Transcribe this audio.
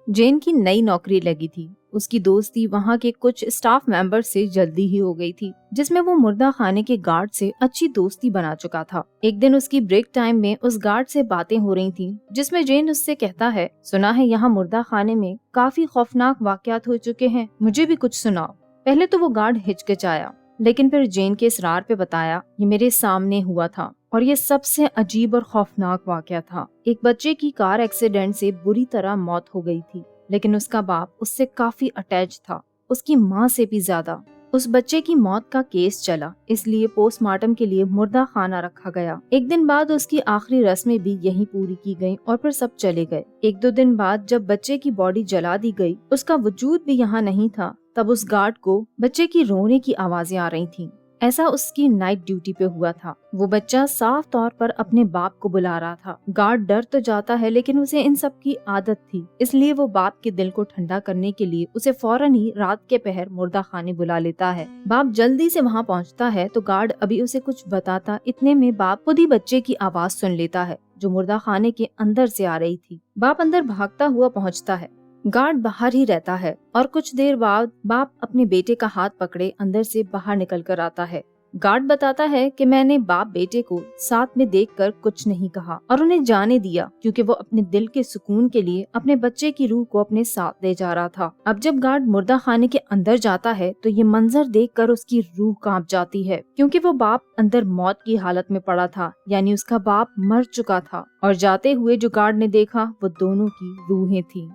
جین کی نئی نوکری لگی تھی۔ اس کی دوستی وہاں کے کچھ اسٹاف ممبر سے جلدی ہی ہو گئی تھی، جس میں وہ مردہ خانے کے گارڈ سے اچھی دوستی بنا چکا تھا۔ ایک دن اس کی بریک ٹائم میں اس گارڈ سے باتیں ہو رہی تھیں، جس میں جین اس سے کہتا ہے، سنا ہے یہاں مردہ خانے میں کافی خوفناک واقعات ہو چکے ہیں، مجھے بھی کچھ سناؤ۔ پہلے تو وہ گارڈ ہچکچایا، لیکن پھر جین کے اصرار پہ بتایا، یہ میرے سامنے ہوا تھا اور یہ سب سے عجیب اور خوفناک واقعہ تھا۔ ایک بچے کی کار ایکسیڈنٹ سے بری طرح موت ہو گئی تھی، لیکن اس کا باپ اس سے کافی اٹیچ تھا، اس کی ماں سے بھی زیادہ۔ اس بچے کی موت کا کیس چلا، اس لیے پوسٹ مارٹم کے لیے مردہ خانہ رکھا گیا۔ ایک دن بعد اس کی آخری رسمیں بھی یہیں پوری کی گئیں اور پھر سب چلے گئے۔ ایک دو دن بعد جب بچے کی باڈی جلا دی گئی، اس کا وجود بھی یہاں نہیں تھا، تب اس گارڈ کو بچے کی رونے کی آوازیں آ رہی تھیں۔ ایسا اس کی نائٹ ڈیوٹی پہ ہوا تھا۔ وہ بچہ صاف طور پر اپنے باپ کو بلا رہا تھا۔ گارڈ ڈر تو جاتا ہے، لیکن اسے ان سب کی عادت تھی، اس لیے وہ باپ کے دل کو ٹھنڈا کرنے کے لیے اسے فوراً ہی رات کے پہر مردہ خانے بلا لیتا ہے۔ باپ جلدی سے وہاں پہنچتا ہے تو گارڈ ابھی اسے کچھ بتاتا، اتنے میں باپ خود ہی بچے کی آواز سن لیتا ہے جو مردہ خانے کے اندر سے آ رہی تھی۔ باپ اندر بھاگتا ہوا پہنچتا ہے، گارڈ باہر ہی رہتا ہے اور کچھ دیر بعد باپ اپنے بیٹے کا ہاتھ پکڑے اندر سے باہر نکل کر آتا ہے۔ گارڈ بتاتا ہے کہ میں نے باپ بیٹے کو ساتھ میں دیکھ کر کچھ نہیں کہا اور انہیں جانے دیا، کیونکہ وہ اپنے دل کے سکون کے لیے اپنے بچے کی روح کو اپنے ساتھ لے جا رہا تھا۔ اب جب گارڈ مردہ خانے کے اندر جاتا ہے تو یہ منظر دیکھ کر اس کی روح کانپ جاتی ہے، کیونکہ وہ باپ اندر موت کی حالت میں پڑا تھا، یعنی اس کا باپ مر چکا تھا، اور جاتے ہوئے جو گارڈ نے دیکھا وہ دونوں کی روحیں تھیں۔